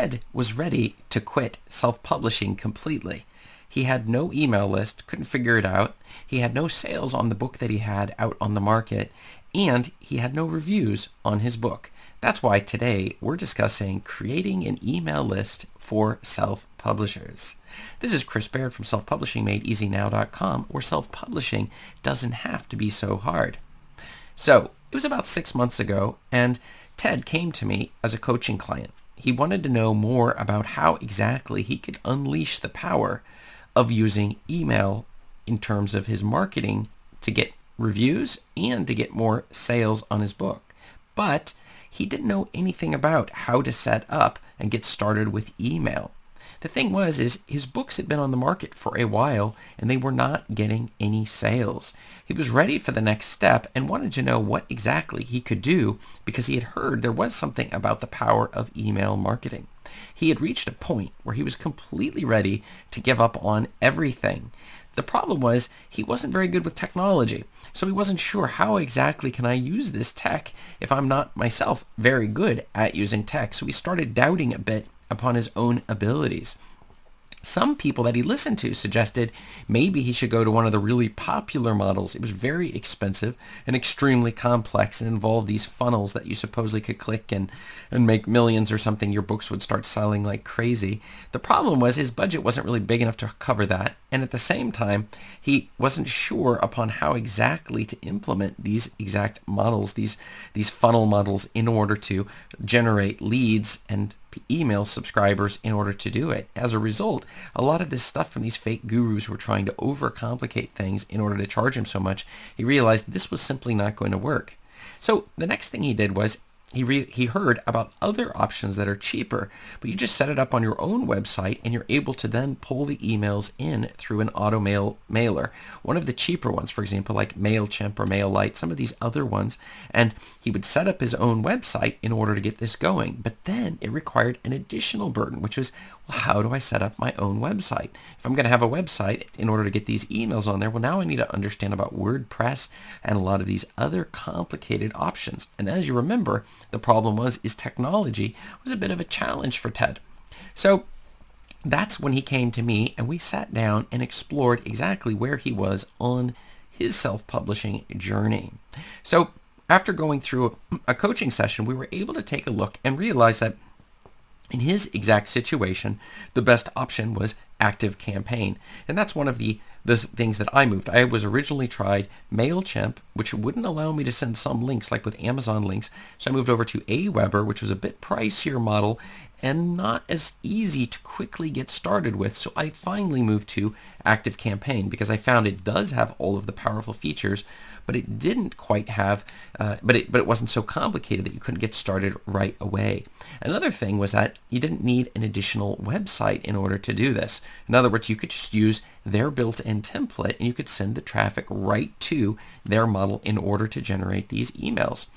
Ted was ready to quit self-publishing completely. He had no email list, couldn't figure it out. He had no sales on the book that he had out on the market, and he had no reviews on his book. That's why today we're discussing creating an email list for self-publishers. This is Chris Baird from selfpublishingmadeeasynow.com, where self-publishing doesn't have to be so hard. So it was about 6 months ago, and Ted came to me as a coaching client. He wanted to know more about how exactly he could unleash the power of using email in terms of his marketing to get reviews and to get more sales on his book. But he didn't know anything about how to set up and get started with email. The thing was, his books had been on the market for a while and they were not getting any sales. He was ready for the next step and wanted to know what exactly he could do because he had heard there was something about the power of email marketing. He had reached a point where he was completely ready to give up on everything. The problem was he wasn't very good with technology, so he wasn't sure how exactly can I use this tech if I'm not myself very good at using tech. So he started doubting a bit upon his own abilities. Some people that he listened to suggested maybe he should go to one of the really popular models. It was very expensive and extremely complex and involved these funnels that you supposedly could click and make millions or something. Your books would start selling like crazy. The problem was his budget wasn't really big enough to cover that. And at the same time, he wasn't sure upon how exactly to implement these exact models, these funnel models, in order to generate leads and email subscribers in order to do it. As a result, a lot of this stuff from these fake gurus who were trying to overcomplicate things in order to charge him so much, he realized this was simply not going to work. So the next thing he did was he heard about other options that are cheaper, but you just set it up on your own website and you're able to then pull the emails in through an auto mailer. One of the cheaper ones, for example, like MailChimp or MailLite, some of these other ones, and he would set up his own website in order to get this going. But then it required an additional burden, which was, well, how do I set up my own website? If I'm going to have a website in order to get these emails on there, well, now I need to understand about WordPress and a lot of these other complicated options. And as you remember, the problem is technology was a bit of a challenge for Ted. So that's when he came to me and we sat down and explored exactly where he was on his self-publishing journey. So after going through a coaching session, we were able to take a look and realize that in his exact situation, the best option was Activecampaign. And that's one of the things that I moved. I was originally tried MailChimp, which wouldn't allow me to send some links like with Amazon links. So I moved over to Aweber, which was a bit pricier model and not as easy to quickly get started with. So I finally moved to Activecampaign because I found it does have all of the powerful features, but it didn't quite have, but it wasn't so complicated that you couldn't get started right away. Another thing was that you didn't need an additional website in order to do this. In other words, you could just use their built-in template and you could send the traffic right to their model in order to generate these emails.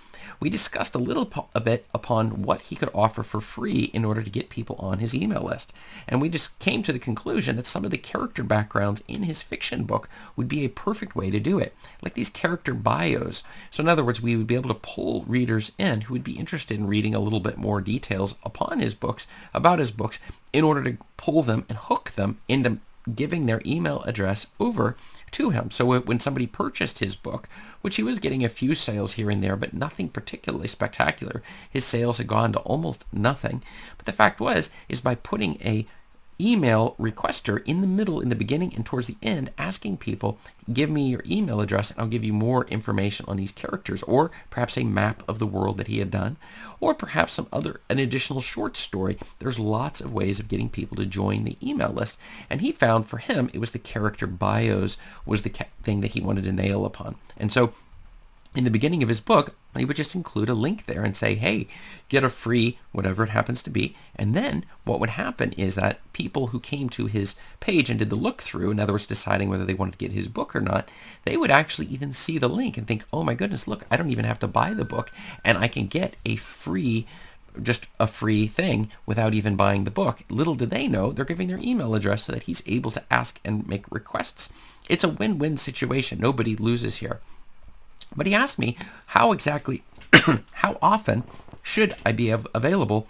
We discussed a bit upon what he could offer for free in order to get people on his email list. And we just came to the conclusion that some of the character backgrounds in his fiction book would be a perfect way to do it, like these character bios. So in other words, we would be able to pull readers in who would be interested in reading a little bit more details upon his books, about his books, in order to pull them and hook them into giving their email address over to him. So when somebody purchased his book, which he was getting a few sales here and there, but nothing particularly spectacular, his sales had gone to almost nothing. But the fact is by putting a email requester in the middle, in the beginning and towards the end, asking people, give me your email address and I'll give you more information on these characters, or perhaps a map of the world that he had done, or perhaps an additional short story. There's lots of ways of getting people to join the email list. And he found for him, it was the character bios was the thing that he wanted to nail upon. And so in the beginning of his book, he would just include a link there and say, hey, get a free whatever it happens to be. And then what would happen is that people who came to his page and did the look through, in other words, deciding whether they wanted to get his book or not, they would actually even see the link and think, oh my goodness, look, I don't even have to buy the book and I can get just a free thing without even buying the book. Little do they know, they're giving their email address so that he's able to ask and make requests. It's a win-win situation. Nobody loses here. But he asked me how exactly, how often should I be available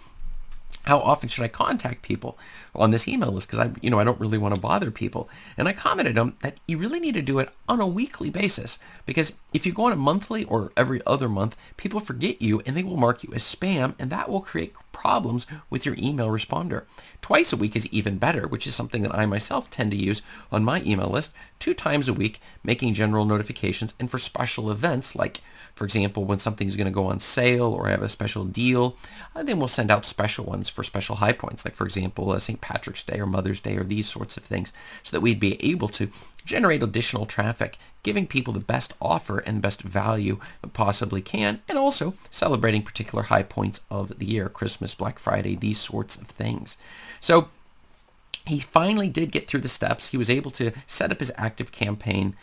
how often should I contact people on this email list? Because I don't really want to bother people. And I commented him that you really need to do it on a weekly basis, because if you go on a monthly or every other month, people forget you and they will mark you as spam, and that will create problems with your email responder. Twice a week is even better, which is something that I myself tend to use on my email list. 2 times a week, making general notifications, and for special events, like, for example, when something's going to go on sale or I have a special deal, then we'll send out special ones for special high points, like, for example, St. Patrick's Day or Mother's Day or these sorts of things, so that we'd be able to generate additional traffic, giving people the best offer and best value we possibly can, and also celebrating particular high points of the year, Christmas, Black Friday, these sorts of things. So he finally did get through the steps. He was able to set up his Activecampaign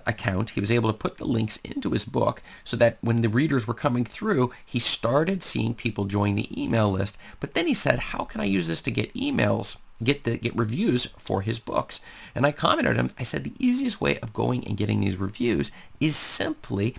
account. He was able to put the links into his book so that when the readers were coming through, he started seeing people join the email list. But then he said, how can I use this to get emails, get reviews for his books? And I commented him, I said, the easiest way of going and getting these reviews is simply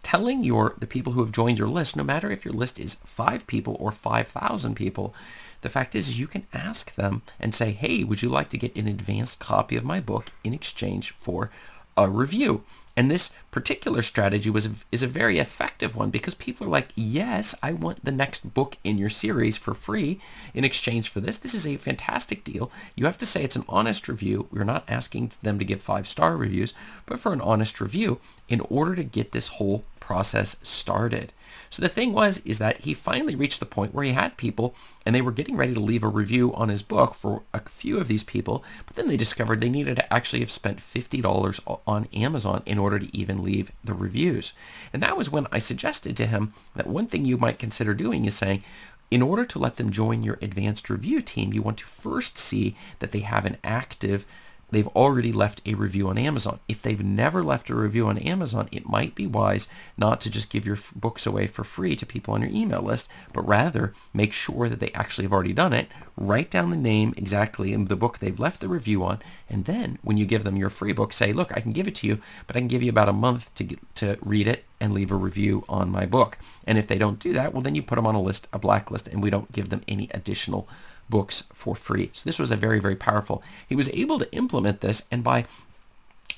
telling the people who have joined your list, no matter if your list is 5 people or 5,000 people, the fact is you can ask them and say, hey, would you like to get an advanced copy of my book in exchange for a review? And this particular strategy is a very effective one, because people are like, yes, I want the next book in your series for free in exchange for this. This is a fantastic deal. You have to say it's an honest review. We're not asking them to give 5-star reviews, but for an honest review in order to get this whole process started. So the thing is that he finally reached the point where he had people and they were getting ready to leave a review on his book for a few of these people, but then they discovered they needed to actually have spent $50 on Amazon in order to even leave the reviews. And that was when I suggested to him that one thing you might consider doing is saying, in order to let them join your advanced review team, you want to first see that they've already left a review on Amazon. If they've never left a review on Amazon, it might be wise not to just give your books away for free to people on your email list, but rather make sure that they actually have already done it. Write down the name exactly in the book they've left the review on, and then when you give them your free book, say, look, I can give it to you, but I can give you about a month to read it and leave a review on my book. And if they don't do that, well, then you put them on a blacklist, and we don't give them any additional books for free. So this was a very, very powerful. He was able to implement this, and by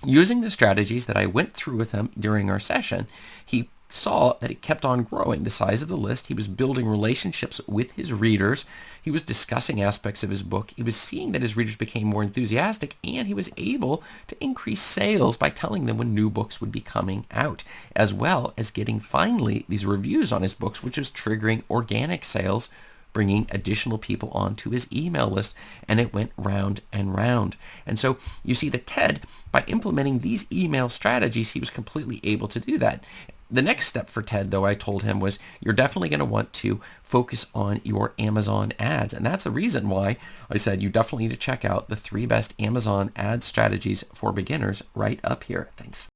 using the strategies that I went through with him during our session, he saw that it kept on growing the size of the list. He was building relationships with his readers. He was discussing aspects of his book. He was seeing that his readers became more enthusiastic, and he was able to increase sales by telling them when new books would be coming out, as well as getting finally these reviews on his books, which was triggering organic sales, bringing additional people onto his email list, and it went round and round. And so you see that Ted, by implementing these email strategies, he was completely able to do that. The next step for Ted, though, I told him was you're definitely going to want to focus on your Amazon ads. And that's the reason why I said you definitely need to check out the 3 best Amazon ad strategies for beginners right up here. Thanks.